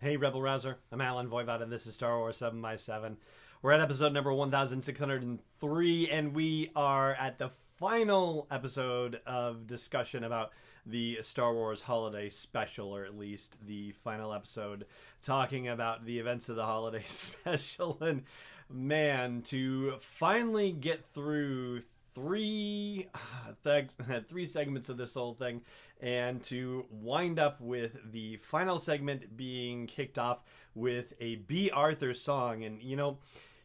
Hey, Rebel Rouser. I'm Alan Voivod, and this is Star Wars 7x7. We're at episode number 1603, and we are at the final episode of discussion about the Star Wars Holiday Special, or at least the final episode talking about the events of the Holiday Special. And man, to finally get through three segments of this whole thing and to wind up with the final segment being kicked off with a B. Arthur song. And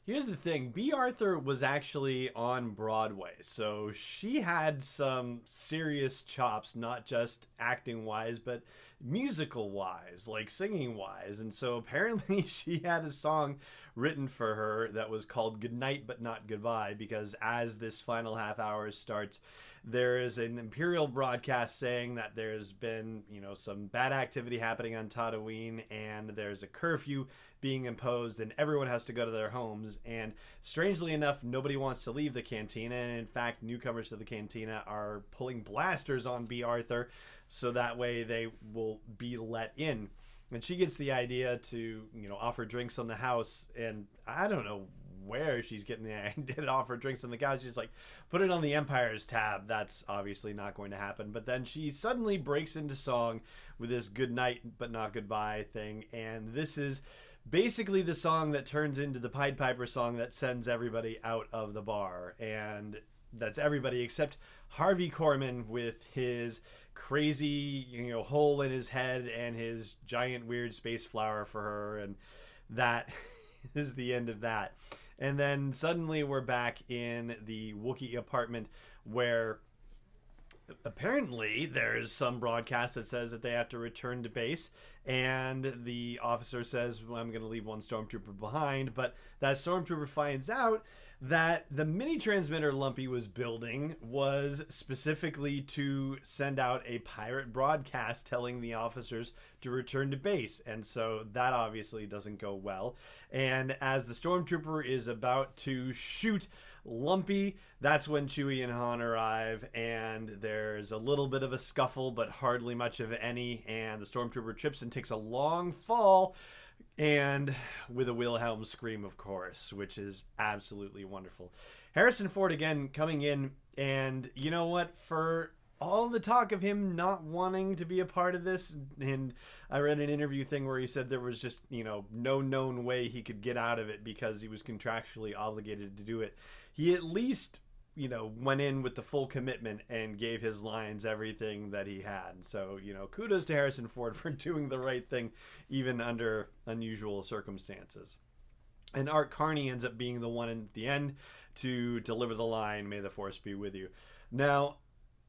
here's the thing, B. Arthur was actually on Broadway, so she had some serious chops, not just acting wise but musical wise, like singing wise. And so apparently she had a song written for her that was called Goodnight but Not Goodbye, because as this final half hour starts, there is an Imperial broadcast saying that there's been, some bad activity happening on Tatooine, and there's a curfew being imposed, and everyone has to go to their homes. And strangely enough, nobody wants to leave the cantina, and in fact, newcomers to the cantina are pulling blasters on B. Arthur, so that way they will be let in. And she gets the idea to, offer drinks on the house, and I don't know where she's getting the idea to offer drinks on the couch. She's like, put it on the Empire's tab. That's obviously not going to happen. But then she suddenly breaks into song with this good night but not goodbye thing, and this is basically the song that turns into the Pied Piper song that sends everybody out of the bar. And that's everybody except Harvey Korman with his crazy, hole in his head and his giant weird space flower for her. And that is the end of that. And then suddenly we're back in the Wookiee apartment, where apparently there's some broadcast that says that they have to return to base, and the officer says, well, I'm going to leave one stormtrooper behind. But that stormtrooper finds out that the mini transmitter Lumpy was building was specifically to send out a pirate broadcast telling the officers to return to base. And so that obviously doesn't go well. And as the stormtrooper is about to shoot Lumpy, that's when Chewie and Han arrive, and there's a little bit of a scuffle, but hardly much of any, and the stormtrooper trips and takes a long fall, and with a Wilhelm scream, of course, which is absolutely wonderful. Harrison Ford again coming in, and you know what, for all the talk of him not wanting to be a part of this, and I read an interview thing where he said there was just, no known way he could get out of it because he was contractually obligated to do it. He at least, went in with the full commitment and gave his lines everything that he had. So, kudos to Harrison Ford for doing the right thing, even under unusual circumstances. And Art Carney ends up being the one at the end to deliver the line, "May the Force be with you." Now,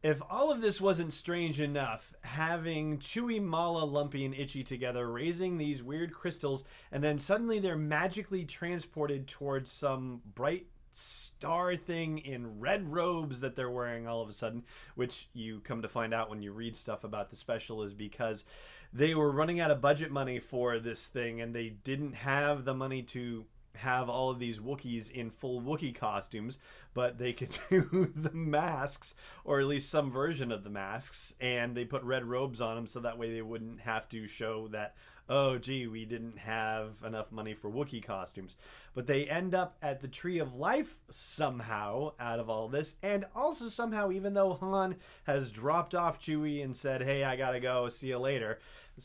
if all of this wasn't strange enough, having Chewie, Mala, Lumpy, and Itchy together raising these weird crystals, and then suddenly they're magically transported towards some bright star thing in red robes that they're wearing all of a sudden, which you come to find out when you read stuff about the special is because they were running out of budget money for this thing, and they didn't have the money to have all of these Wookiees in full Wookiee costumes, but they could do the masks, or at least some version of the masks, and they put red robes on them so that way they wouldn't have to show that, oh gee, we didn't have enough money for Wookiee costumes. But they end up at the Tree of Life somehow out of all this, and also somehow, even though Han has dropped off Chewie and said, hey, I gotta go, see you later,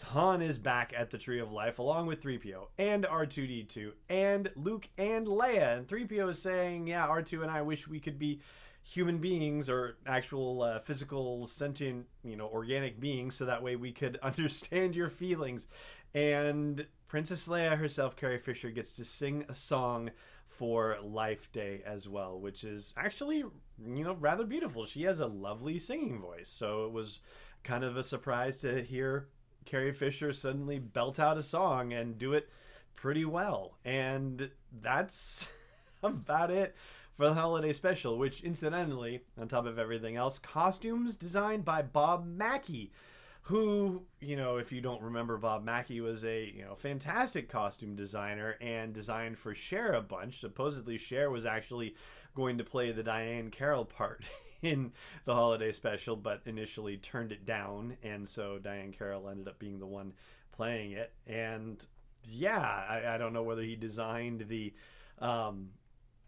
Han is back at the Tree of Life along with 3PO and R2-D2 and Luke and Leia. And 3PO is saying, yeah, R2 and I wish we could be human beings, or actual physical, sentient, organic beings, so that way we could understand your feelings. And Princess Leia herself, Carrie Fisher, gets to sing a song for Life Day as well, which is actually, rather beautiful. She has a lovely singing voice, so it was kind of a surprise to hear Carrie Fisher suddenly belt out a song and do it pretty well. And that's about it for the holiday special, which incidentally, on top of everything else, costumes designed by Bob Mackie, who, if you don't remember, Bob Mackie was a, fantastic costume designer and designed for Cher a bunch. Supposedly Cher was actually going to play the Diane Carroll part in the holiday special, but initially turned it down, and so Diane Carroll ended up being the one playing it. And yeah, I don't know whether he designed the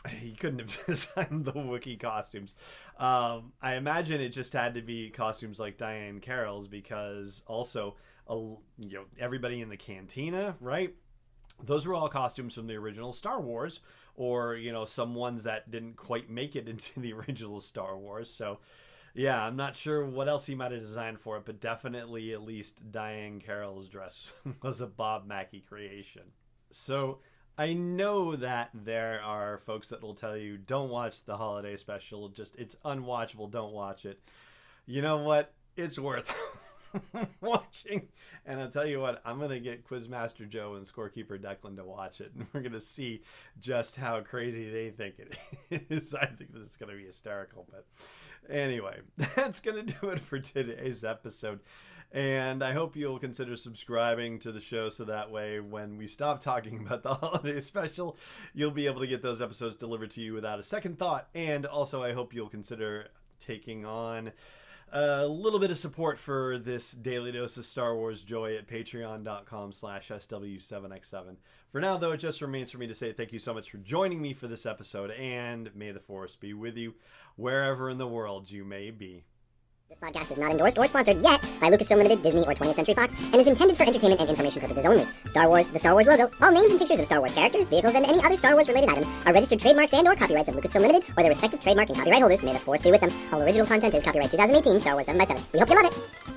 he couldn't have designed the Wookiee costumes. I imagine it just had to be costumes like Diane Carroll's, because also everybody in the cantina, right? Those were all costumes from the original Star Wars, or some ones that didn't quite make it into the original Star Wars. So yeah, I'm not sure what else he might have designed for it, but definitely at least Diane Carroll's dress was a Bob Mackie creation. So I know that there are folks that will tell you, don't watch the holiday special, it's unwatchable, don't watch it. You know what? It's worth watching. And I'll tell you what, I'm going to get Quizmaster Joe and Scorekeeper Declan to watch it, and we're going to see just how crazy they think it is. I think that it's going to be hysterical. But anyway, that's going to do it for today's episode. And I hope you'll consider subscribing to the show, so that way when we stop talking about the holiday special, you'll be able to get those episodes delivered to you without a second thought. And also, I hope you'll consider taking on a little bit of support for this daily dose of Star Wars joy at patreon.com/SW7X7. For now, though, it just remains for me to say thank you so much for joining me for this episode, and may the Force be with you wherever in the world you may be. This podcast is not endorsed or sponsored yet by Lucasfilm Limited, Disney, or 20th Century Fox, and is intended for entertainment and information purposes only. Star Wars, the Star Wars logo, all names and pictures of Star Wars characters, vehicles, and any other Star Wars-related items are registered trademarks and/or copyrights of Lucasfilm Limited or their respective trademark and copyright holders. May the Force be with them. All original content is copyright 2018 Star Wars 7x7. We hope you love it!